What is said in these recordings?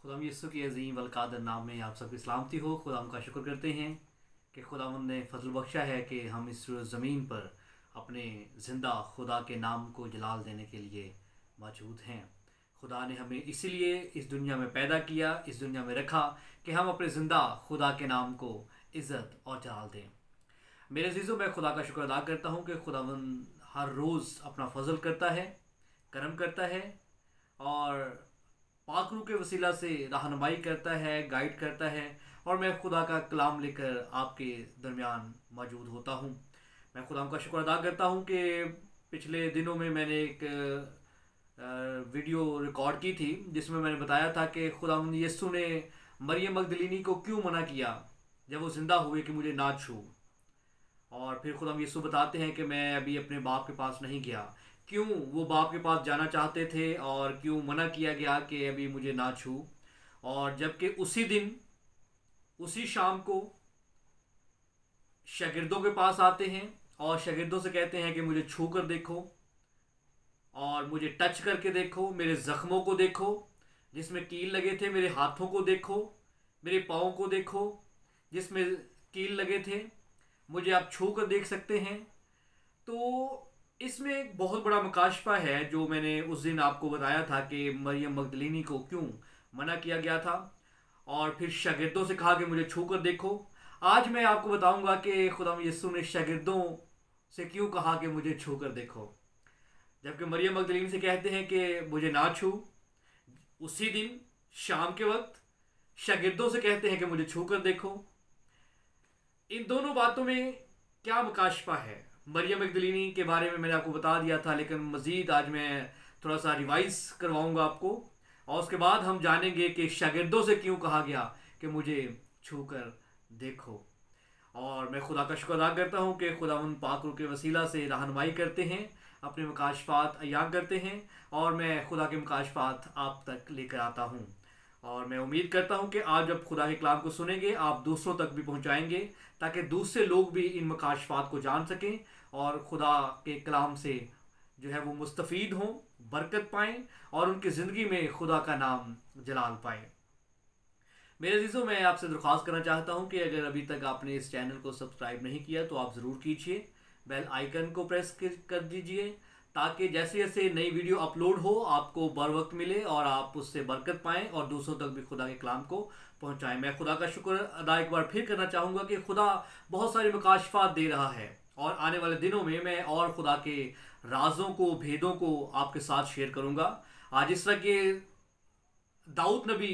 खुदाम यीशु की अज़ीम वलकादर नाम में आप सबकी सलामती हो। खुदाम का शुक्र करते हैं कि खुदावंद ने फजल बख्शा है कि हम इस ज़मीन पर अपने ज़िंदा खुदा के नाम को जलाल देने के लिए मौजूद हैं। खुदा ने हमें इसीलिए इस दुनिया में पैदा किया, इस दुनिया में रखा कि हम अपने ज़िंदा खुदा के नाम को इज़्ज़त और जलाल दें। मेरे अज़ीज़ों, मैं खुदा का शुक्र अदा करता हूँ कि खुदावंद हर रोज़ अपना फजल करता है, करम करता है और पाक रूह के वसीला से रहनुमाई करता है, गाइड करता है और मैं खुदा का कलाम लेकर आपके दरमियान मौजूद होता हूँ। मैं खुदा का शुक्र अदा करता हूँ कि पिछले दिनों में मैंने एक वीडियो रिकॉर्ड की थी जिसमें मैंने बताया था कि खुदावंद यीशु ने मरियम मगदलीनी को क्यों मना किया जब वो ज़िंदा हुए कि मुझे ना छू। और फिर खुदा यीशु बताते हैं कि मैं अभी अपने बाप के पास नहीं गया। क्यों वो बाप के पास जाना चाहते थे और क्यों मना किया गया कि अभी मुझे ना छू। और जबकि उसी दिन उसी शाम को शागिर्दों के पास आते हैं और शागिर्दों से कहते हैं कि मुझे छू कर देखो और मुझे टच करके देखो, मेरे ज़ख्मों को देखो जिसमें कील लगे थे, मेरे हाथों को देखो, मेरे पाँव को देखो जिसमें कील लगे थे, मुझे आप छू कर देख सकते हैं। तो इसमें एक बहुत बड़ा मुकाशफा है जो मैंने उस दिन आपको बताया था कि मरियम मगदलीनी को क्यों मना किया गया था और फिर शागिर्दों से कहा कि मुझे छू कर देखो। आज मैं आपको बताऊंगा कि खुदा यीशु ने शागिर्दों से क्यों कहा कि मुझे छू कर देखो, जबकि मरियम मगदलीनी से कहते हैं कि मुझे ना छू। उसी दिन शाम के वक्त शागिर्दों से कहते हैं कि मुझे छू कर देखो। इन दोनों बातों में क्या मुकाशफा है? मरियम मगदलीनी के बारे में मैंने आपको बता दिया था, लेकिन मज़ीद आज मैं थोड़ा सा रिवाइज करवाऊंगा आपको और उसके बाद हम जानेंगे कि शागिर्दों से क्यों कहा गया कि मुझे छू कर देखो। और मैं खुदा का शुक्र अदा करता हूँ कि खुदावंद पाक रूह के वसीला से रहनुमाई करते हैं, अपने मुकाशफात अयान करते हैं और मैं खुदा के मुकाशफात आप तक लेकर आता हूँ। और मैं उम्मीद करता हूँ कि आज जब खुदा के कलाम को सुनेंगे आप दूसरों तक भी पहुँचाएंगे ताकि दूसरे लोग भी इन मुकाशफात को जान सकें और खुदा के कलाम से जो है वो मुस्तफ़ीद हों, बरकत पाएँ और उनकी ज़िंदगी में खुदा का नाम जलाल पाएँ। मेरे अजीज़ों, मैं आपसे दरख्वास्त करना चाहता हूं कि अगर अभी तक आपने इस चैनल को सब्सक्राइब नहीं किया तो आप ज़रूर कीजिए, बेल आइकन को प्रेस कर दीजिए ताकि जैसे जैसे नई वीडियो अपलोड हो आपको बर वक्त मिले और आप उससे बरकत पाएँ और दूसरों तक भी खुदा के कलाम को पहुँचाएँ। मैं खुदा का शुक्र अदा एक बार फिर करना चाहूँगा कि खुदा बहुत सारे मुकाशफात दे रहा है और आने वाले दिनों में मैं और खुदा के राजों को, भेदों को आपके साथ शेयर करूँगा। आज इस तरह के दाऊद नबी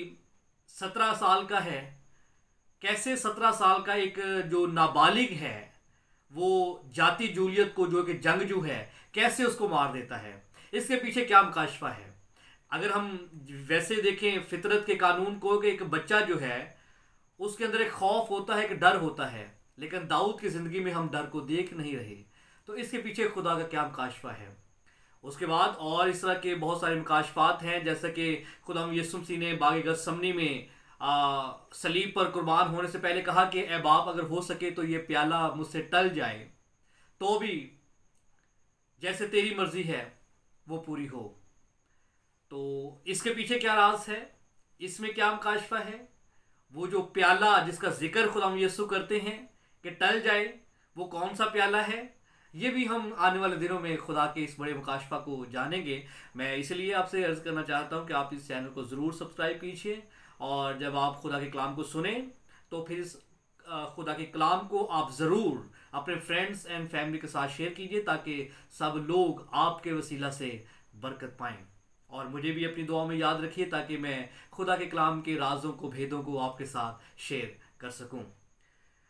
17 साल का है, कैसे 17 साल का एक जो नाबालिग है वो जाति जूलियत को, जो कि जंगजू है, कैसे उसको मार देता है। इसके पीछे क्या मुकाशफा है? अगर हम वैसे देखें फितरत के कानून को कि एक बच्चा जो है उसके अंदर एक खौफ होता है, एक डर होता है, लेकिन दाऊद की ज़िंदगी में हम डर को देख नहीं रहे। तो इसके पीछे खुदा का क्या मुकाशफा है? उसके बाद और इस तरह के बहुत सारे मुकाशफात हैं, जैसे कि खुदा यीशु मसीह ने बाग गतसमनी में सलीब पर कुर्बान होने से पहले कहा कि ए बाप, अगर हो सके तो ये प्याला मुझसे टल जाए, तो भी जैसे तेरी मर्जी है वो पूरी हो। तो इसके पीछे क्या राज है? इसमें क्या मुकाशफा है? वो जो प्याला जिसका जिक्र खुदा यीशु करते हैं कि टल जाए, वो कौन सा प्याला है? ये भी हम आने वाले दिनों में खुदा के इस बड़े मुकाशफा को जानेंगे। मैं इसलिए आपसे अर्ज़ करना चाहता हूँ कि आप इस चैनल को ज़रूर सब्सक्राइब कीजिए और जब आप खुदा के कलाम को सुने तो फिर इस खुदा के कलाम को आप ज़रूर अपने फ्रेंड्स एंड फैमिली के साथ शेयर कीजिए ताकि सब लोग आपके वसीला से बरकत पाएँ। और मुझे भी अपनी दुआ में याद रखिए ताकि मैं खुदा के कलाम के राजों को, भेदों को आपके साथ शेयर कर सकूं।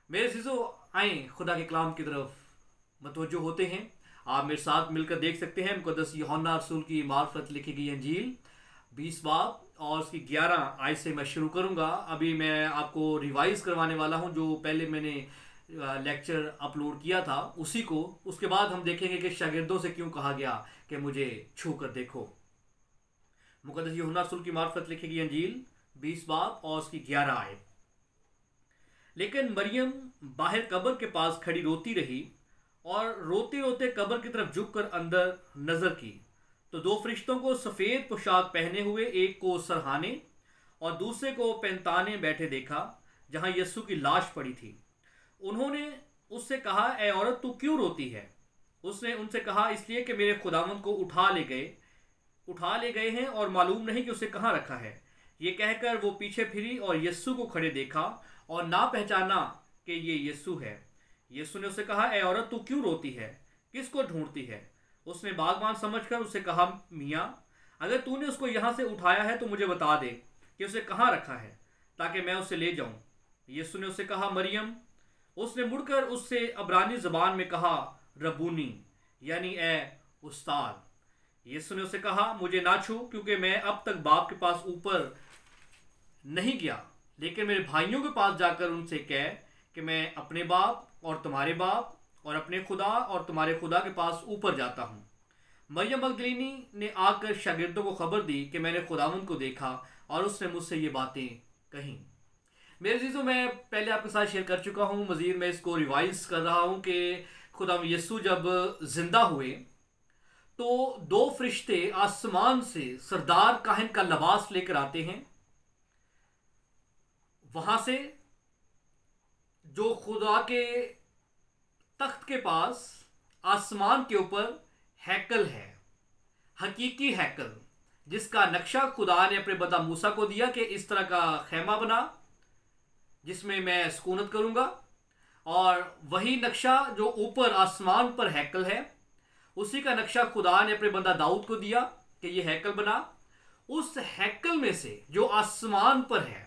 मेरे अज़ीज़ों, आएँ खुदा के कलाम की तरफ मतवज्जो होते हैं। आप मेरे साथ मिलकर देख सकते हैं मुक़द्दस यूहन्ना रसूल की मार्फत लिखी गई अंजील 20 बाब और उसकी 11 आयत से मैं शुरू करूंगा। अभी मैं आपको रिवाइज करवाने वाला हूं जो पहले मैंने लेक्चर अपलोड किया था उसी को। उसके बाद हम देखेंगे कि शागिर्दों से क्यों कहा गया कि मुझे छू कर देखो। मुक़द्दस यूहन्ना रसूल की मार्फत लिखी गई अंजील 20 बाब और उसकी 11 आयत। लेकिन मरियम बाहर कब्र के पास खड़ी रोती रही और रोते रोते कब्र की तरफ झुककर अंदर नजर की तो दो फरिश्तों को सफ़ेद पोशाक पहने हुए, एक को सरहाने और दूसरे को पैंताने बैठे देखा जहां यीशु की लाश पड़ी थी। उन्होंने उससे कहा, ए औरत, तू क्यों रोती है? उसने उनसे कहा, इसलिए कि मेरे खुदावंद को उठा ले गए हैं और मालूम नहीं कि उसे कहाँ रखा है। ये कहकर वो पीछे फिरी और यीशु को खड़े देखा और ना पहचाना कि ये यीशु है। यीशु ने उसे कहा, ए औरत, तू क्यों रोती है? किसको ढूंढती है? उसने बागबान समझकर उसे कहा, मियाँ, अगर तूने उसको यहाँ से उठाया है तो मुझे बता दे कि उसे कहाँ रखा है, ताकि मैं उसे ले जाऊँ। यीशु ने उसे कहा, मरियम। उसने मुड़कर उससे अब्रानी ज़बान में कहा, रबूनी, यानी ए उस्ताद। यीशु ने उसे कहा, मुझे ना छू, क्योंकि मैं अब तक बाप के पास ऊपर नहीं गया, लेकिन मेरे भाइयों के पास जाकर उनसे कह कि मैं अपने बाप और तुम्हारे बाप और अपने खुदा और तुम्हारे खुदा के पास ऊपर जाता हूँ। मरियम मगदलीनी ने आकर शागिर्दों को खबर दी कि मैंने खुदावंद को देखा और उसने मुझसे ये बातें कहीं। मेरे अजीज़ों, मैं पहले आपके साथ शेयर कर चुका हूँ, मज़ीद मैं इसको रिवाइज कर रहा हूँ कि खुदावंद यीशु जब जिंदा हुए तो दो फरिश्ते आसमान से सरदार काहिन का लिबास लेकर आते हैं। वहां से जो खुदा के तख्त के पास आसमान के ऊपर हैकल है, हकीकी हैकल, जिसका नक्शा खुदा ने अपने बंदा मूसा को दिया कि इस तरह का खैमा बना जिसमें मैं सुकूनत करूंगा। और वही नक्शा जो ऊपर आसमान पर हैकल है, उसी का नक्शा खुदा ने अपने बंदा दाऊद को दिया कि ये हैकल बना। उस हैकल में से जो आसमान पर है,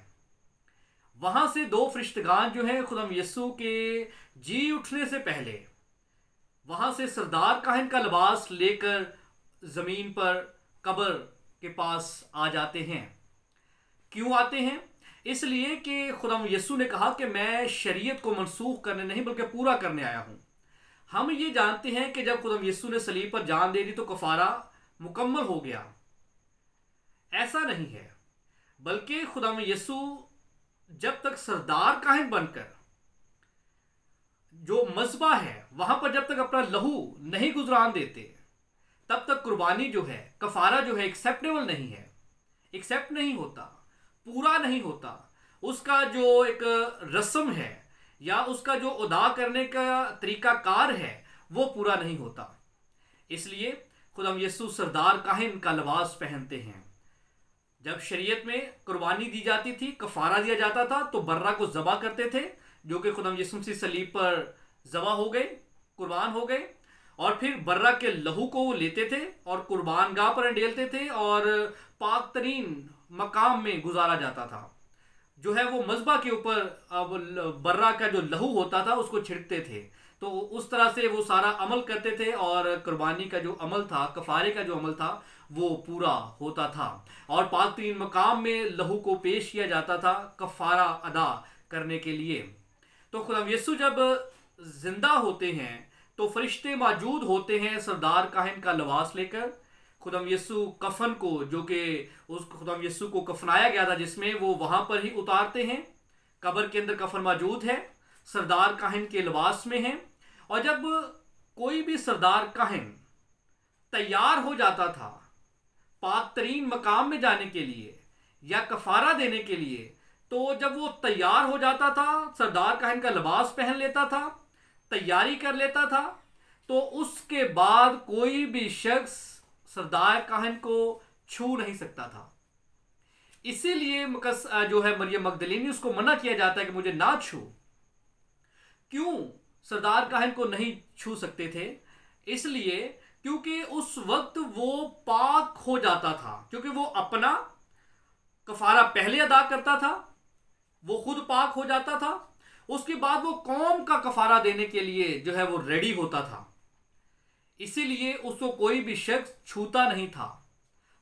वहां से दो फरिश्तगान जो हैं खुदा यीशु के जी उठने से पहले वहां से सरदार काहिन का लिबास लेकर जमीन पर कब्र के पास आ जाते हैं। क्यों आते हैं? इसलिए कि खुदा यीशु ने कहा कि मैं शरीयत को मनसूख करने नहीं बल्कि पूरा करने आया हूं। हम ये जानते हैं कि जब खुदा यीशु ने सलीब पर जान दे दी तो कफारा मुकम्मल हो गया। ऐसा नहीं है, बल्कि खुदा यीशु जब तक सरदार काहिन बनकर जो मज़बा है वहां पर जब तक अपना लहू नहीं गुजरान देते, तब तक कुर्बानी जो है, कफारा जो है, एक्सेप्टेबल नहीं है, एक्सेप्ट नहीं होता, पूरा नहीं होता। उसका जो एक रस्म है या उसका जो अदा करने का तरीकाकार है वो पूरा नहीं होता। इसलिए खुदा यीशु सरदार काहिन का लिबास पहनते हैं। जब शरीयत में कुर्बानी दी जाती थी, कफारा दिया जाता था, तो बर्रा को ज़बा करते थे, जो कि खुदा यीशु मसीह सलीब पर ज़बा हो गए, कुर्बान हो गए, और फिर बर्रा के लहू को वो लेते थे और कुर्बान गाह पर अंडेलते थे और पाक तरीन मकाम में गुजारा जाता था। जो है वो मज़बा के ऊपर अब बर्रा का जो लहू होता था उसको छिड़कते थे। तो उस तरह से वो सारा अमल करते थे और कुर्बानी का जो अमल था, कफारे का जो अमल था, वो पूरा होता था और पाक तरीन मकाम में लहू को पेश किया जाता था कफारा अदा करने के लिए। तो खुदा यीशु जब जिंदा होते हैं तो फरिश्ते मौजूद होते हैं सरदार काहिन का लिबास लेकर। खुदा यीशु कफन को, जो कि उस खुदा यीशु को कफनाया गया था जिसमें, वो वहां पर ही उतारते हैं। कब्र के अंदर कफन मौजूद है, सरदार काहिन के लिबास में है। और जब कोई भी सरदार काहिन तैयार हो जाता था पाक तरीन मकाम में जाने के लिए या कफारा देने के लिए, तो जब वो तैयार हो जाता था, सरदार काहिन का लिबास पहन लेता था, तैयारी कर लेता था, तो उसके बाद कोई भी शख्स सरदार काहिन को छू नहीं सकता था। इसीलिए जो है मरियम मगदलीनी, उसको मना किया जाता है कि मुझे ना छू। क्यों सरदार काहिन को नहीं छू सकते थे? इसलिए क्योंकि उस वक्त वो पाक हो जाता था, क्योंकि वो अपना कफारा पहले अदा करता था, वो खुद पाक हो जाता था, उसके बाद वो कौम का कफारा देने के लिए जो है वो रेडी होता था। इसीलिए उसको कोई भी शख्स छूता नहीं था,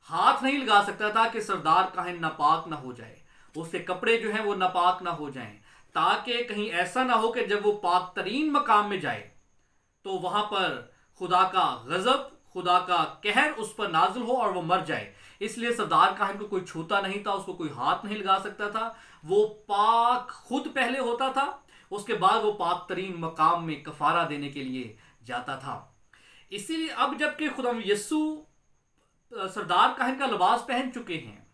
हाथ नहीं लगा सकता था कि सरदार काहिन नापाक ना हो जाए, उसके कपड़े जो हैं वो नापाक ना हो जाएं, ताकि कहीं ऐसा ना हो कि जब वो पाक तरीन मकाम में जाए तो वहां पर खुदा का गजब, खुदा का कहर उस पर नाजिल हो और वो मर जाए। इसलिए सरदार काहिन को कोई छूता नहीं था, उसको कोई हाथ नहीं लगा सकता था। वो पाक खुद पहले होता था, उसके बाद वो पाक तरीन मकाम में कफारा देने के लिए जाता था। इसीलिए अब जबकि खुदा यीशु सरदार काहिन का लिबास पहन चुके हैं,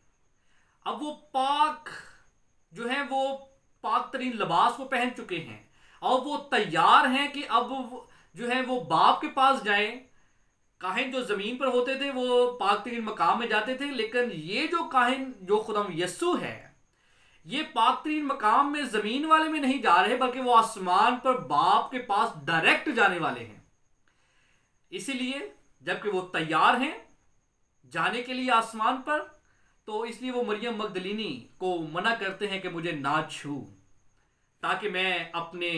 अब वो पाक जो है वो पाक तरीन लिबास को पहन चुके हैं और वो तैयार हैं कि अब जो है वो बाप के पास जाएं। काहिन जो जमीन पर होते थे वो पाक तरीन मकाम में जाते थे, लेकिन ये जो काहिन जो खुदाम यस्सु है ये पाक तरीन मकाम में जमीन वाले में नहीं जा रहे, बल्कि वो आसमान पर बाप के पास डायरेक्ट जाने वाले हैं। इसीलिए जबकि वो तैयार हैं जाने के लिए आसमान पर, तो इसलिए वो मरियम मगदलीनी को मना करते हैं कि मुझे ना छू, ताकि मैं अपने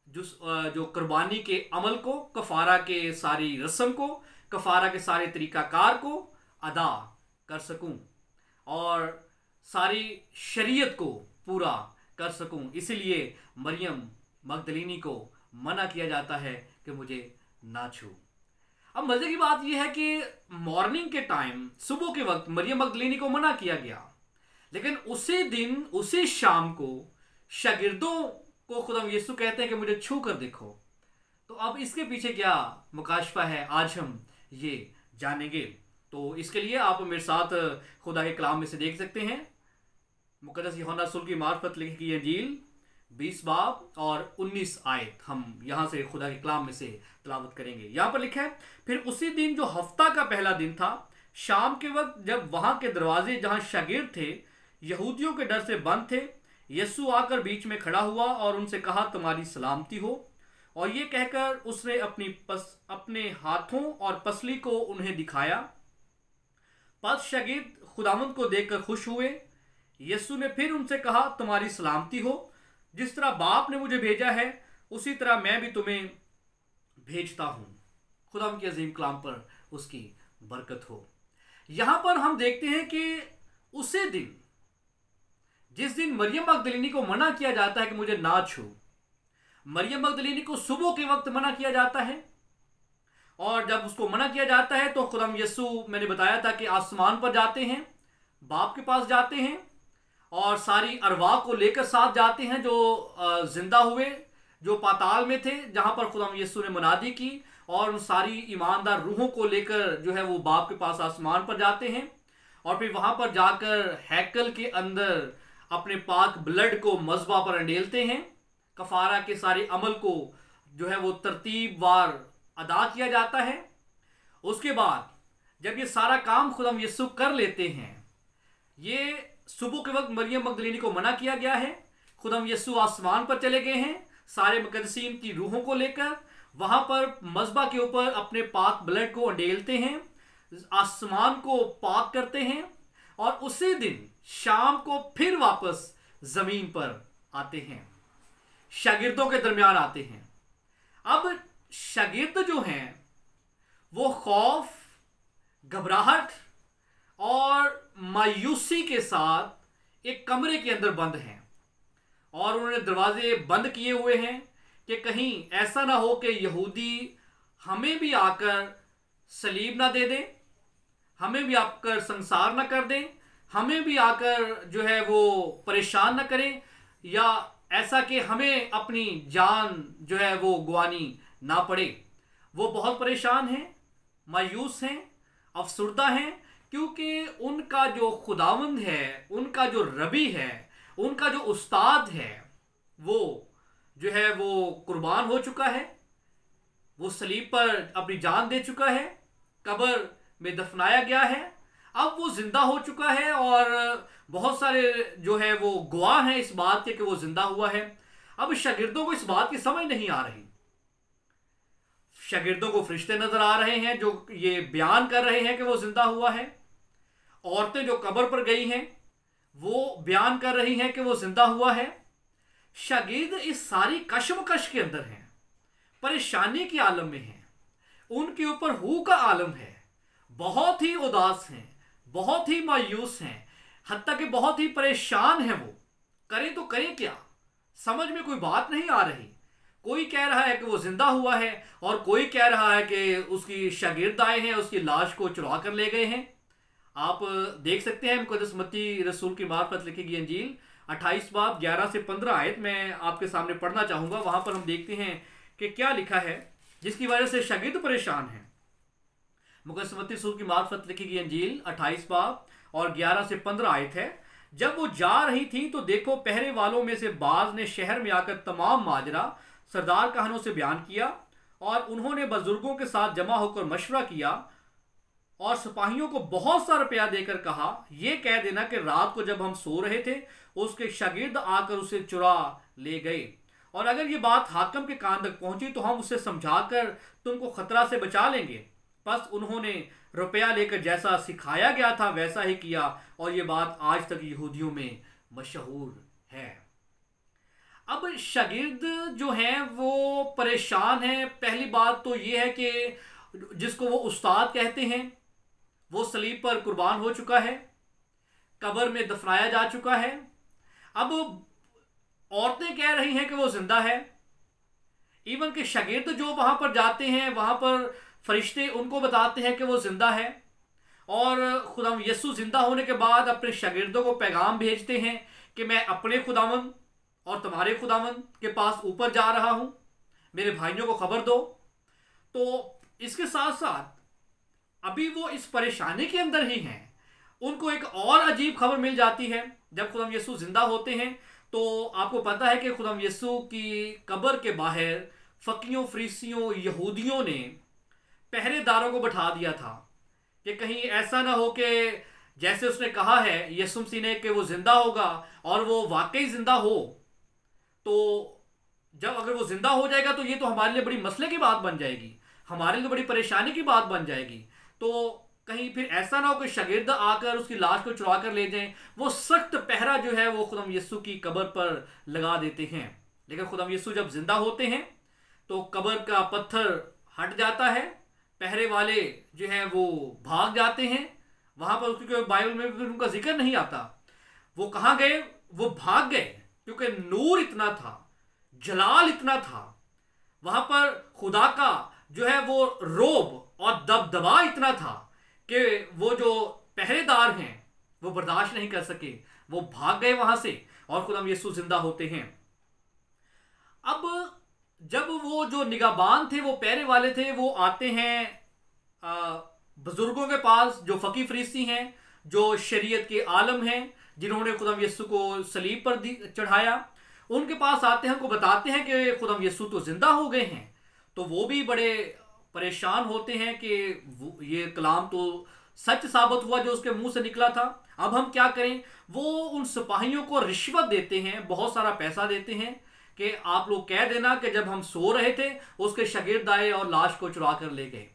जो कुर्बानी के अमल को, कफारा के सारी रस्म को, कफारा के सारे तरीकाकार को अदा कर सकूं और सारी शरीयत को पूरा कर सकूं। इसीलिए मरियम मगदलीनी को मना किया जाता है कि मुझे ना छू। अब मजे की बात यह है कि मॉर्निंग के टाइम, सुबह के वक्त मरियम मगदलीनी को मना किया गया, लेकिन उसी दिन उसी शाम को शागिर्दों को खुदाम यीशु कहते हैं कि मुझे छू कर देखो। तो अब इसके पीछे क्या मुकाशफा है, आज हम ये जानेंगे। तो इसके लिए आप मेरे साथ खुदा के कलाम में से देख सकते हैं। मुकद्दस यूहन्ना रसूल की मार्फत लिखी गई इंजील 20 बाब और 19 आयत हम यहाँ से खुदा के कलाम में से तलावत करेंगे। यहाँ पर लिखा है, फिर उसी दिन जो हफ्ता का पहला दिन था, शाम के वक्त जब वहाँ के दरवाजे जहाँ शागिर्द थे यहूदियों के डर से बंद थे, यीशु आकर बीच में खड़ा हुआ और उनसे कहा, तुम्हारी सलामती हो। और ये कहकर उसने अपने हाथों और पसली को उन्हें दिखाया। पस शागिर्द खुदावंद को देखकर खुश हुए। यीशु ने फिर उनसे कहा, तुम्हारी सलामती हो। जिस तरह बाप ने मुझे भेजा है उसी तरह मैं भी तुम्हें भेजता हूं। खुदावंद के अजीम कलाम पर उसकी बरकत हो। यहां पर हम देखते हैं कि उसी दिन जिस दिन मरियम मगदलीनी को मना किया जाता है कि मुझे ना छू, मरियम मगदलीनी को सुबह के वक्त मना किया जाता है। और जब उसको मना किया जाता है तो खुदाम यीशु, मैंने बताया था कि आसमान पर जाते हैं, बाप के पास जाते हैं और सारी अरवाह को लेकर साथ जाते हैं जो जिंदा हुए, जो पाताल में थे, जहां पर खुदाम यीशु ने मुनादी की, और उन सारी ईमानदार रूहों को लेकर जो है वो बाप के पास आसमान पर जाते हैं। और फिर वहां पर जाकर हैकल के अंदर अपने पाक ब्लड को मज़बा पर अंडेलते हैं। कफारा के सारे अमल को जो है वो तरतीबवार अदा किया जाता है। उसके बाद जब ये सारा काम खुदाम यीशु कर लेते हैं, ये सुबह के वक्त मरियम मगदलीनी को मना किया गया है, खुदाम यीशु आसमान पर चले गए हैं सारे मुकद्दसीन की रूहों को लेकर, वहां पर मज़बा के ऊपर अपने पाक ब्लड को अंडेलते हैं, आसमान को पाक करते हैं और उसी दिन शाम को फिर वापस जमीन पर आते हैं, शागिर्दों के दरमियान आते हैं। अब शागिर्द जो हैं वो खौफ, घबराहट और मायूसी के साथ एक कमरे के अंदर बंद हैं और उन्होंने दरवाजे बंद किए हुए हैं कि कहीं ऐसा ना हो कि यहूदी हमें भी आकर सलीब ना दे दें, हमें भी आकर संसार ना कर दें, हमें भी आकर जो है वो परेशान ना करें, या ऐसा कि हमें अपनी जान जो है वो गंवानी ना पड़े। वो बहुत परेशान हैं, मायूस हैं, अफसुर्दा हैं, क्योंकि उनका जो खुदावंद है, उनका जो रबी है, उनका जो उस्ताद है, वो जो है वो कुर्बान हो चुका है, वो सलीब पर अपनी जान दे चुका है, कब्र में दफनाया गया है, अब वो जिंदा हो चुका है और बहुत सारे जो है वो गवाह हैं इस बात के कि वो जिंदा हुआ है। अब शागिर्दों को इस बात की समझ नहीं आ रही। शागिर्दों को फरिश्ते नजर आ रहे हैं जो ये बयान कर रहे हैं कि वो जिंदा हुआ है। औरतें जो कब्र पर गई हैं वो बयान कर रही हैं कि वो जिंदा हुआ है। शागिर्द इस सारी कशमकश के अंदर हैं, परेशानी के आलम में हैं, उनके ऊपर हू का आलम है, बहुत ही उदास हैं, बहुत ही मायूस हैं, हत्ता कि बहुत ही परेशान हैं। वो करें तो करें क्या, समझ में कोई बात नहीं आ रही। कोई कह रहा है कि वो जिंदा हुआ है और कोई कह रहा है कि उसकी शागिर्द आए हैं, उसकी लाश को चुरा कर ले गए हैं। आप देख सकते हैं मुकद्दस मत्ती रसूल की मार्फत लिखी गई इंजील 28 बाब 11 से 15 आयत मैं आपके सामने पढ़ना चाहूँगा। वहाँ पर हम देखते हैं कि क्या लिखा है जिसकी वजह से शागिर्द परेशान हैं। मुकद्दस मत्ती रसूल की मार्फत लिखी गई इंजील 28 बाब और 11 से 15 आयत है। जब वो जा रही थी तो देखो पहरे वालों में से बाज ने शहर में आकर तमाम माजरा सरदार कहनों से बयान किया, और उन्होंने बुजुर्गों के साथ जमा होकर मशवरा किया और सिपाहियों को बहुत सा रुपया देकर कहा, यह कह देना कि रात को जब हम सो रहे थे उसके शागिर्द आकर उसे चुरा ले गए, और अगर ये बात हाकिम के कान तक पहुंची तो हम उसे समझाकर तुमको खतरा से बचा लेंगे। बस उन्होंने रुपया लेकर जैसा सिखाया गया था वैसा ही किया, और ये बात आज तक यहूदियों में मशहूर है। अब शागिर्द जो हैं वो परेशान हैं। पहली बात तो ये है कि जिसको वो उस्ताद कहते हैं वो सलीब पर कुर्बान हो चुका है, कब्र में दफनाया जा चुका है। अब औरतें कह रही हैं कि वो जिंदा है। इवन के शागिर्द जो वहां पर जाते हैं वहां पर फरिश्ते उनको बताते हैं कि वो जिंदा है, और खुदाम यीशु जिंदा होने के बाद अपने शागिर्दों को पैगाम भेजते हैं कि मैं अपने खुदावन और तुम्हारे खुदावन के पास ऊपर जा रहा हूं, मेरे भाइयों को खबर दो। तो इसके साथ साथ अभी वो इस परेशानी के अंदर ही हैं। उनको एक और अजीब खबर मिल जाती है। जब खुदाम यीशु जिंदा होते हैं तो आपको पता है कि खुदाम यीशु की कब्र के बाहर फकीयों, फरीसियों, यहूदियों ने पहरेदारों को बैठा दिया था कि कहीं ऐसा ना हो कि जैसे उसने कहा है यीशु मसीह ने कि वो जिंदा होगा और वो वाकई जिंदा हो, तो जब अगर वो जिंदा हो जाएगा तो ये तो हमारे लिए बड़ी मसले की बात बन जाएगी, हमारे लिए बड़ी परेशानी की बात बन जाएगी। तो कहीं फिर ऐसा ना हो कि शागिर्द आकर उसकी लाश को चुरा कर ले जाएं। वो सख्त पहरा जो है वो खुदाम यीशु की कब्र पर लगा देते हैं। लेकिन खुदाम यीशु जब जिंदा होते हैं तो कब्र का पत्थर हट जाता है, पहरे वाले जो है वो भाग जाते हैं। वहां पर क्योंकि बाइबल में भी उनका जिक्र नहीं आता, वो कहां गए, वो भाग गए, क्योंकि नूर इतना था, जलाल इतना था, वहां पर खुदा का जो है वो रोब और दबदबा इतना था कि वो जो पहरेदार हैं वो बर्दाश्त नहीं कर सके, वो भाग गए वहां से, और खुदाम यीशु जिंदा होते हैं। अब जब वो जो निगाहबान थे, वो पहरे वाले थे, वो आते हैं बुजुर्गों के पास जो फकी फरीसी हैं, जो शरीयत के आलम हैं, जिन्होंने खुदाम यीशु को सलीब पर चढ़ाया, उनके पास आते हैं, उनको बताते हैं कि खुदाम यीशु तो जिंदा हो गए हैं। तो वो भी बड़े परेशान होते हैं कि ये कलाम तो सच साबित हुआ जो उसके मुंह से निकला था, अब हम क्या करें। वो उन सिपाहियों को रिश्वत देते हैं, बहुत सारा पैसा देते हैं कि आप लोग कह देना कि जब हम सो रहे थे उसके शागिर्द आए और लाश को चुरा कर ले गए।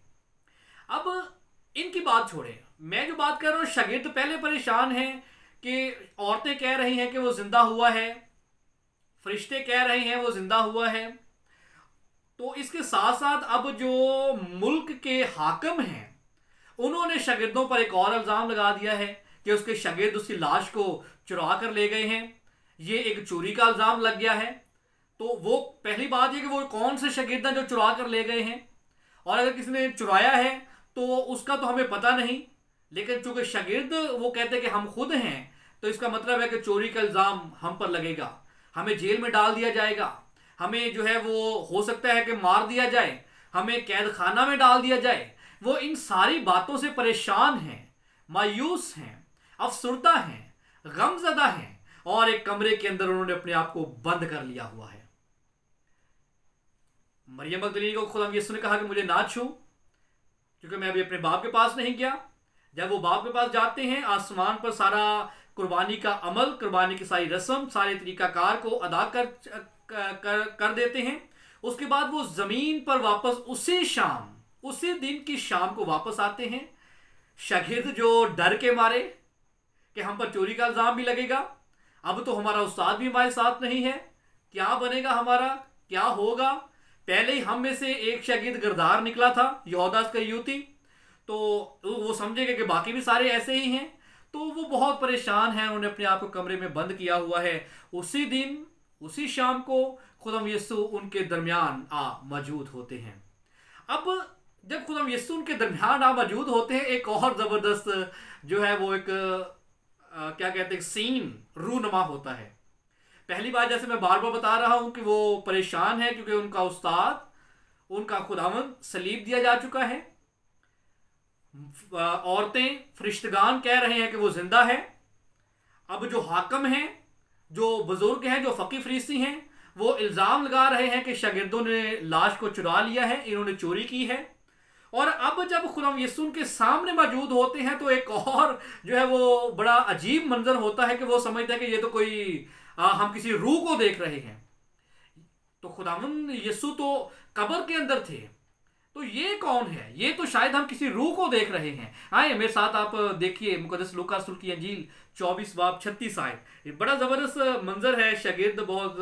अब इनकी बात छोड़ें, मैं जो बात कर रहा हूं, शागिर्द पहले परेशान हैं कि औरतें कह रही हैं कि वो जिंदा हुआ है, फरिश्ते कह रहे हैं वो जिंदा हुआ है। तो इसके साथ साथ अब जो मुल्क के हाकिम हैं उन्होंने शागिर्दों पर एक और इल्जाम लगा दिया है कि उसके शागिर्द उसकी लाश को चुरा कर ले गए हैं। ये एक चोरी का इल्जाम लग गया है। तो वो पहली बात है कि वो कौन से शागिर्द हैं जो चुरा कर ले गए हैं, और अगर किसी ने चुराया है तो उसका तो हमें पता नहीं, लेकिन चूंकि शागिर्द वो कहते हैं कि हम खुद हैं, तो इसका मतलब है कि चोरी का इल्जाम हम पर लगेगा, हमें जेल में डाल दिया जाएगा, हमें जो है वो हो सकता है कि मार दिया जाए, हमें कैद खाना में डाल दिया जाए। वो इन सारी बातों से परेशान हैं, मायूस हैं, अफसुर्दा हैं, गमजदा हैं, और एक कमरे के अंदर उन्होंने अपने आप को बंद कर लिया हुआ है। मरियम मगदलीनी को खुदा यीशु ने कहा कि मुझे ना छू, क्योंकि मैं अभी अपने बाप के पास नहीं गया। जब वो बाप के पास जाते हैं, आसमान पर सारा कुर्बानी का अमल, कुर्बानी की सारी रस्म, सारे तरीकाकार को अदा कर देते हैं। उसके बाद वो जमीन पर वापस उसी शाम, उसी दिन की शाम को वापस आते हैं। शागिर्द जो डर के मारे कि हम पर चोरी का इल्जाम भी लगेगा, अब तो हमारा उस्ताद भी हमारे साथ नहीं है, क्या बनेगा हमारा, क्या होगा। पहले ही हम में से एक शागिर्द गिरदार निकला था, यहूदा इस्करियोती, तो वो समझेगा कि बाकी भी सारे ऐसे ही हैं। तो वो बहुत परेशान हैं, उन्होंने अपने आप को कमरे में बंद किया हुआ है। उसी दिन, उसी शाम को खुदा यीशु उनके दरमियान आ मौजूद होते हैं। अब जब खुदा यीशु उनके दरमियान आ मौजूद होते हैं, एक और ज़बरदस्त जो है वो एक क्या कहते हैं सीन रूनुमा होता है। पहली बार जैसे मैं बार बार बता रहा हूं कि वो परेशान है क्योंकि उनका उस्ताद, उनका खुदावंद सलीब दिया जा चुका है। औरतें फरिश्तगान कह रहे हैं कि वो जिंदा है। अब जो हाकम हैं, जो बुजुर्ग हैं, जो फ़कीह फरीसी हैं, वो इल्ज़ाम लगा रहे हैं कि शागिर्दों ने लाश को चुरा लिया है, इन्होंने चोरी की है। और अब जब खुदाम यीशु उनके सामने मौजूद होते हैं तो एक और जो है वो बड़ा अजीब मंजर होता है कि वो समझते हैं कि ये तो कोई हम किसी रूह को देख रहे हैं। तो खुदावंद यीशु तो कब्र के अंदर थे, तो ये कौन है? ये तो शायद हम किसी रूह को देख रहे हैं। आए मेरे साथ आप देखिए मुकद्दस लूका रसूल की अंजील 24 बाब 36 आयत। ये बड़ा ज़बरदस्त मंजर है। शागिर्द बहुत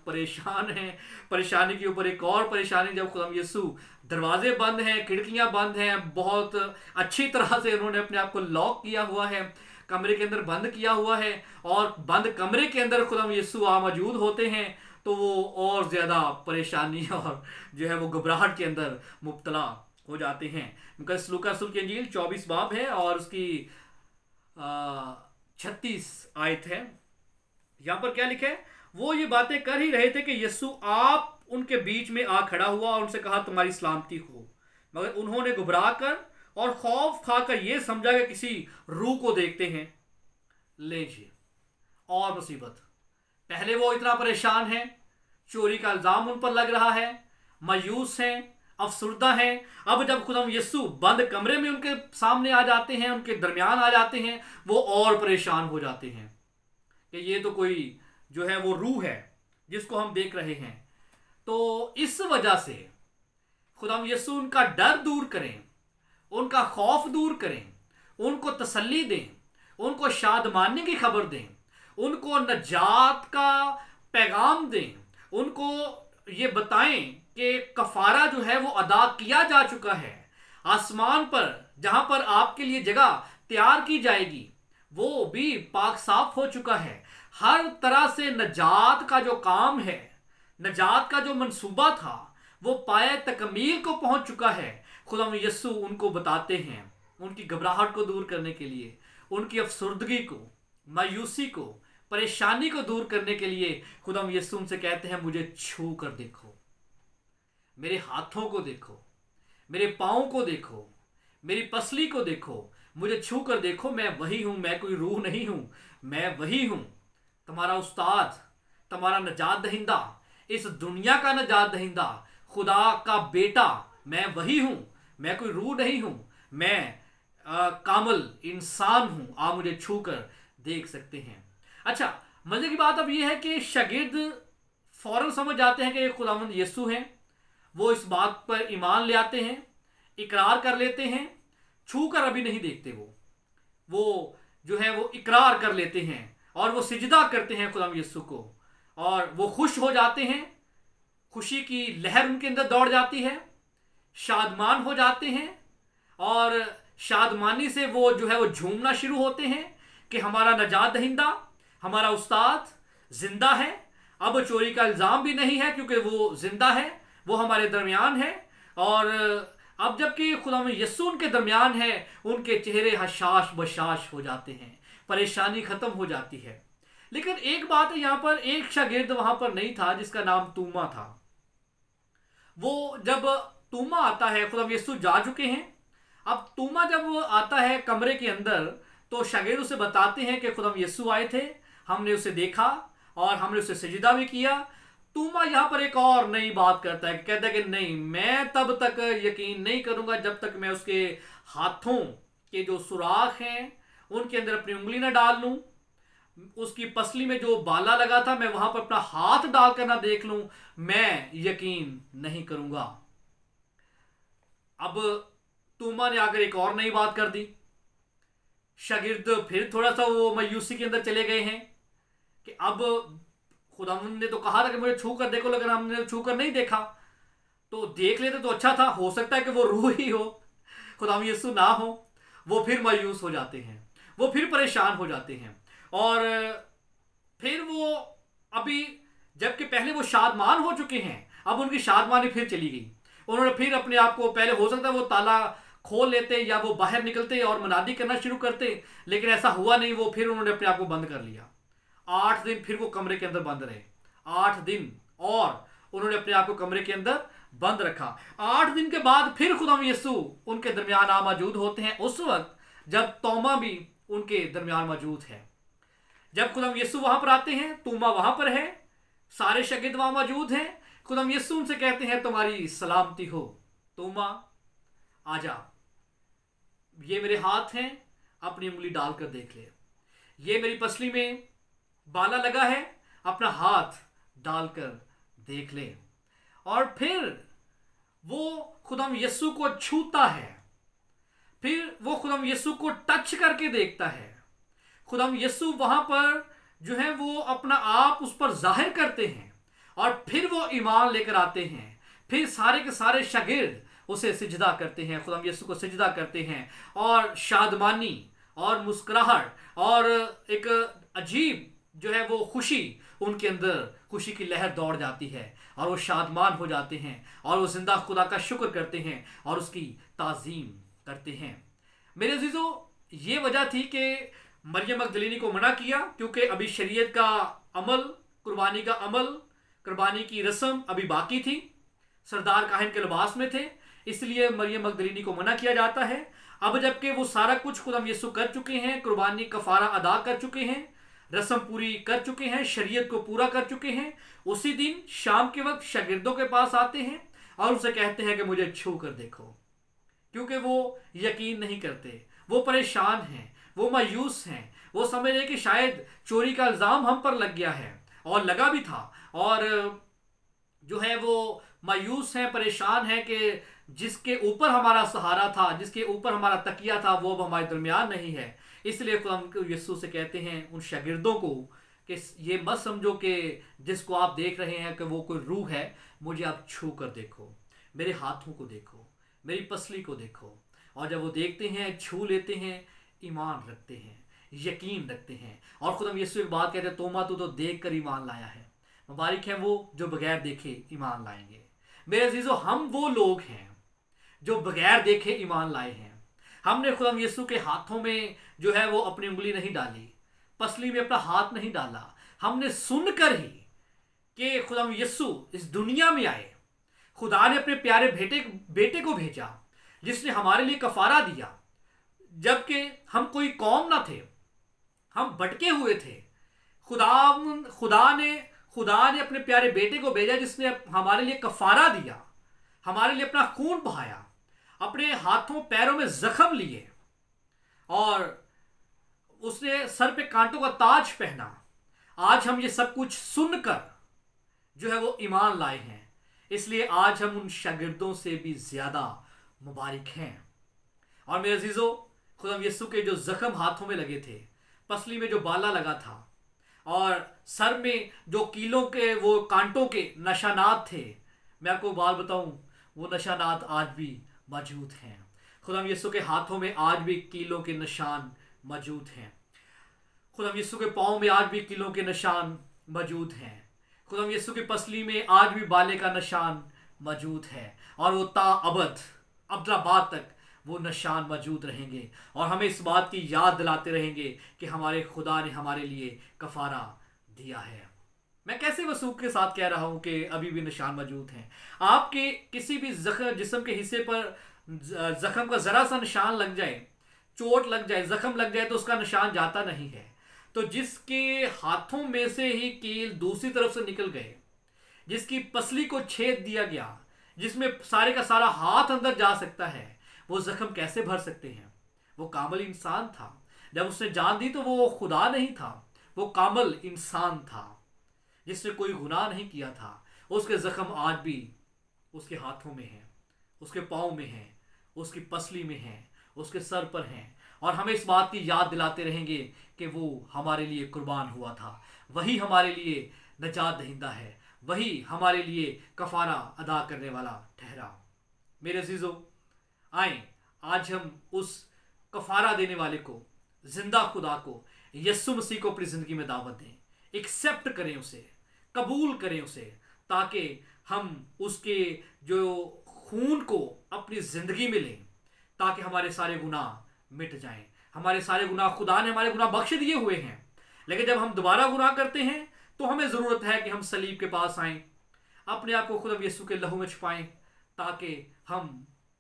परेशान हैं। परेशानी के ऊपर एक और परेशानी, जब खुदाम यीशु, दरवाजे बंद हैं, खिड़कियां बंद हैं, बहुत अच्छी तरह से उन्होंने अपने आप को लॉक किया हुआ है, कमरे के अंदर बंद किया हुआ है, और बंद कमरे के अंदर खुदाम यीशु मौजूद होते हैं, तो वो और ज़्यादा परेशानी और जो है वो घबराहट के अंदर मुब्तला हो जाते हैं। मुकद्दस लूका रसूल की अंजील 24 बाब है और उसकी 36 आयत है। यहाँ पर क्या लिखा है? वो ये बातें कर ही रहे थे कि यीशु आप उनके बीच में आ खड़ा हुआ और उनसे कहा, तुम्हारी सलामती हो। मगर उन्होंने घबरा कर और खौफ खाकर यह समझा कि किसी रूह को देखते हैं। लीजिए और मुसीबत। पहले वो इतना परेशान है, चोरी का इल्जाम उन पर लग रहा है, मायूस हैं, अफसुर्दा हैं। अब जब खुदाम यीशु बंद कमरे में उनके सामने आ जाते हैं, उनके दरमियान आ जाते हैं, वो और परेशान हो जाते हैं कि ये तो कोई जो है वो रूह है जिसको हम देख रहे हैं। तो इस वजह से खुदाम यीशु उनका डर दूर करें, उनका खौफ दूर करें, उनको तसल्ली दें, उनको शादमानी की खबर दें, उनको नजात का पैगाम दें, उनको ये बताएं कि कफारा जो है वो अदा किया जा चुका है। आसमान पर जहां पर आपके लिए जगह तैयार की जाएगी वो भी पाक साफ हो चुका है। हर तरह से नजात का जो काम है, नजात का जो मंसूबा था, वो पाए तकमील को पहुंच चुका है। खुदाम यीशु उनको बताते हैं, उनकी घबराहट को दूर करने के लिए, उनकी अफसुर्दगी को, मायूसी को, परेशानी को दूर करने के लिए खुदाम यीशु उनसे कहते हैं, मुझे छू कर देखो, मेरे हाथों को देखो, मेरे पाँव को देखो, मेरी पसली को देखो, मुझे छू कर देखो। मैं वही हूं, मैं कोई रूह नहीं हूं, मैं वही हूं, तुम्हारा उस्ताद, तुम्हारा नजात दहिंदा, इस दुनिया का नजात दहिंदा, खुदा का बेटा। मैं वही हूं, मैं कोई रूह नहीं हूं, मैं कामल इंसान हूं। आप मुझे छू कर देख सकते हैं। अच्छा, मजे की बात अब यह है कि शागिर्द फौरन समझ जाते हैं कि खुदावंद यीशु हैं। वो इस बात पर ईमान ले आते हैं, इकरार कर लेते हैं। छू कर अभी नहीं देखते, वो जो है वो इकरार कर लेते हैं और वो सिजदा करते हैं खुदाम यीशु को, और वो खुश हो जाते हैं। खुशी की लहर उनके अंदर दौड़ जाती है, शादमान हो जाते हैं, और शादमानी से वो जो है वो झूमना शुरू होते हैं कि हमारा नजात दहिंदा, हमारा उस्ताद जिंदा है। अब चोरी का इल्ज़ाम भी नहीं है क्योंकि वो जिंदा है, वो हमारे दरमियान है। और अब जबकि खुदा में यीशु उनके दरमियान है, उनके चेहरे हशाश बशाश हो जाते हैं, परेशानी खत्म हो जाती है। लेकिन एक बात है, यहाँ पर एक शागिर्द वहां पर नहीं था जिसका नाम तूमा था। वो जब तूमा आता है, खुदा यीशु जा चुके हैं। अब तूमा जब आता है कमरे के अंदर, तो शागिर्द उसे बताते हैं कि खुदा यीशु आए थे, हमने उसे देखा और हमने उसे सजदा भी किया। तूमा यहाँ पर एक और नई बात करता है, कहता है कि नहीं, मैं तब तक यकीन नहीं करूंगा जब तक मैं उसके हाथों के जो सुराख हैं उनके अंदर अपनी उंगली ना डाल लूं, उसकी पसली में जो बाला लगा था मैं वहां पर अपना हाथ डालकर ना देख लूं, मैं यकीन नहीं करूंगा। अब तूमा ने आकर एक और नई बात कर दी। शागिर्द फिर थोड़ा सा वो मायूसी के अंदर चले गए हैं कि अब खुदावंद ने तो कहा था कि मुझे छू कर देखो, लेकिन हमने छू कर नहीं देखा, तो देख लेते तो अच्छा था। हो सकता है कि वो रूह ही हो, खुदावंद यीशु ना हो। वो फिर मायूस हो जाते हैं, वो फिर परेशान हो जाते हैं, और फिर वो अभी जबकि पहले वो शादमान हो चुके हैं, अब उनकी शादमानी फिर चली गई। उन्होंने फिर अपने आप को, पहले हो सकता है वो ताला खोल लेते या वो बाहर निकलते और मनादी करना शुरू करते, लेकिन ऐसा हुआ नहीं। वो फिर उन्होंने अपने आप को बंद कर लिया। 8 दिन फिर वो कमरे के अंदर बंद रहे, 8 दिन और उन्होंने अपने आप को कमरे के अंदर बंद रखा। 8 दिन के बाद फिर खुदाम यीशु उनके दरमियान आ मौजूद होते हैं, उस वक्त जब तोमा भी उनके दरमियान मौजूद है। जब खुदाम यीशु वहां पर आते हैं, तोमा वहां पर है, सारे शागिर्द वहां मौजूद हैं। खुदाम यीशु उनसे कहते हैं तुम्हारी सलामती हो, तोमा आजा, ये मेरे हाथ हैं, अपनी उंगली डालकर देख ले, ये मेरी पसली में बाला लगा है, अपना हाथ डालकर देख ले। और फिर वो खुदाम यीशु को छूता है, फिर वो खुदाम यीशु को टच करके देखता है। खुदाम यीशु वहां पर जो है वो अपना आप उस पर जाहिर करते हैं और फिर वो ईमान लेकर आते हैं। फिर सारे के सारे शागिर्द उसे सिजदा करते हैं, खुदाम यीशु को सिजदा करते हैं और शादमानी और मुस्कुराहट और एक अजीब जो है वो खुशी, उनके अंदर खुशी की लहर दौड़ जाती है और वो शादमान हो जाते हैं और वो जिंदा खुदा का शुक्र करते हैं और उसकी ताजीम करते हैं। मेरे अजीजों, ये वजह थी कि मरियम मगदलीनी को मना किया, क्योंकि अभी शरीयत का अमल, कुर्बानी का अमल, कुर्बानी की रस्म अभी बाकी थी, सरदार काहिन के लिबास में थे, इसलिए मरियम मगदलीनी को मना किया जाता है। अब जबकि वो सारा कुछ खुदाम यीशु कर चुके हैं, कुर्बानी कफारा अदा कर चुके हैं, रस्म पूरी कर चुके हैं, शरीयत को पूरा कर चुके हैं, उसी दिन शाम के वक्त शागिर्दों के पास आते हैं और उनसे कहते हैं कि मुझे छू कर देखो, क्योंकि वो यकीन नहीं करते, वो परेशान हैं, वो मायूस हैं, वो समझ रहे कि शायद चोरी का इल्ज़ाम हम पर लग गया है, और लगा भी था, और जो है वो मायूस हैं, परेशान हैं कि जिसके ऊपर हमारा सहारा था, जिसके ऊपर हमारा तकिया था, वो अब हमारे दरमियान नहीं है। इसलिए खुदा यीशु से कहते हैं उन शागिर्दों को कि ये मत समझो कि जिसको आप देख रहे हैं कि वो कोई रूह है, मुझे आप छू कर देखो, मेरे हाथों को देखो, मेरी पसली को देखो। और जब वो देखते हैं, छू लेते हैं, ईमान रखते हैं, यकीन रखते हैं, और खुदा यीशु एक बात कहते हैं, तोमा तू तो देख कर ईमान लाया है, मुबारक है वो जो बगैर देखे ईमान लाएंगे। मेरे अजीजों, हम वो लोग हैं जो बगैर देखे ईमान लाए हैं। हमने खुदा यीशु के हाथों में जो है वो अपनी उंगली नहीं डाली, पसली में अपना हाथ नहीं डाला, हमने सुनकर ही कि खुदा यीशु इस दुनिया में आए, खुदा ने अपने प्यारे बेटे को भेजा जिसने हमारे लिए कफारा दिया, जबकि हम कोई कौम ना थे, हम भटके हुए थे। खुदा ने अपने प्यारे बेटे को भेजा जिसने हमारे लिए कफारा दिया, हमारे लिए अपना खून बहाया, अपने हाथों पैरों में जख्म लिए, और उसने सर पे कांटों का ताज पहना। आज हम ये सब कुछ सुनकर जो है वो ईमान लाए हैं, इसलिए आज हम उन शागिर्दों से भी ज्यादा मुबारक हैं। और मेरे अजीजों, खुदा यीशु के जो जख्म हाथों में लगे थे, पसली में जो बाला लगा था, और सर में जो कीलों के वो कांटों के निशानात थे, मैं आपको बात बताऊं, वो निशानात आज भी मौजूद हैं। खुदा यीशु के हाथों में आज भी कीलों के निशान मौजूद हैं। खुदा यीशु के पाँव में आज भी कीलों के निशान मौजूद हैं। खुदा यीशु की पसली में आज भी बाले का निशान मौजूद है, और वो अब्दाबाद तक वो निशान मौजूद रहेंगे, और हमें इस बात की याद दिलाते रहेंगे कि हमारे खुदा ने हमारे लिए कफारा दिया है। मैं कैसे वसूख के साथ कह रहा हूं कि अभी भी निशान मौजूद हैं। आपके किसी भी जिस्म के हिस्से पर जख्म का जरा सा निशान लग जाए, चोट लग जाए, जख्म लग जाए, तो उसका निशान जाता नहीं है। तो जिसके हाथों में से ही कील दूसरी तरफ से निकल गए, जिसकी पसली को छेद दिया गया, जिसमें सारे का सारा हाथ अंदर जा सकता है, वो जख्म कैसे भर सकते हैं? वो कामल इंसान था। जब उसने जान दी तो वो खुदा नहीं था, वो कामल इंसान था जिसने कोई गुनाह नहीं किया था। उसके जख्म आज भी उसके हाथों में हैं, उसके पाँव में हैं, उसकी पसली में हैं, उसके सर पर हैं, और हमें इस बात की याद दिलाते रहेंगे कि वो हमारे लिए कुर्बान हुआ था, वही हमारे लिए नजात दहिंदा है, वही हमारे लिए कफारा अदा करने वाला ठहरा। मेरे अजीजों, आए आज हम उस कफारा देने वाले को, जिंदा खुदा को, यीशु मसीह को अपनी जिंदगी में दावत दें, एक्सेप्ट करें उसे, कबूल करें उसे, ताकि हम उसके जो खून को अपनी जिंदगी में लें, ताकि हमारे सारे गुनाह मिट जाएं। हमारे सारे गुनाह, खुदा ने हमारे गुनाह बख्श दिए हुए हैं, लेकिन जब हम दोबारा गुनाह करते हैं तो हमें ज़रूरत है कि हम सलीब के पास आएं, अपने आप को खुदा यीशु के लहू में छुपाएं, ताकि हम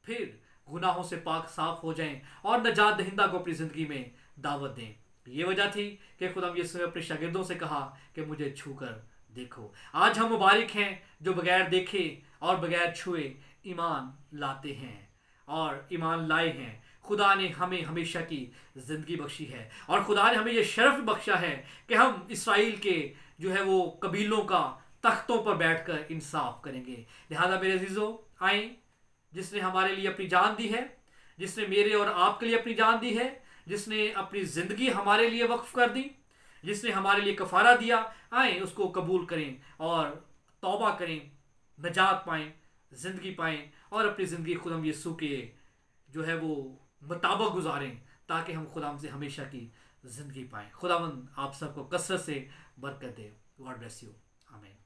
फिर गुनाहों से पाक साफ हो जाएं और नजात दहिंदा को अपनी ज़िंदगी में दावत दें। ये वजह थी कि खुदा यीशु ने अपने शागिर्दों से कहा कि मुझे छू कर देखो। आज हम मुबारक हैं जो बगैर देखे और बगैर छुए ईमान लाते हैं और ईमान लाए हैं। खुदा ने हमें हमेशा की ज़िंदगी बख्शी है और खुदा ने हमें यह शर्फ बख्शा है कि हम इसराइल के जो है वो कबीलों का तख्तों पर बैठकर इंसाफ करेंगे। लिहाजा मेरे अजीज़ों, आए जिसने हमारे लिए अपनी जान दी है, जिसने मेरे और आपके लिए अपनी जान दी है, जिसने अपनी ज़िंदगी हमारे लिए वक्फ कर दी, जिसने हमारे लिए कफ़ारा दिया, आए उसको कबूल करें और तौबा करें, नजात पाएँ, ज़िंदगी पाएँ और अपनी ज़िंदगी खुदा यीशु के जो है वो मुताबिक गुजारें ताकि हम खुदा से हमेशा की ज़िंदगी पाएँ। खुदावंद आप सबको कसरत से बरकत दे। God bless you. आमीन।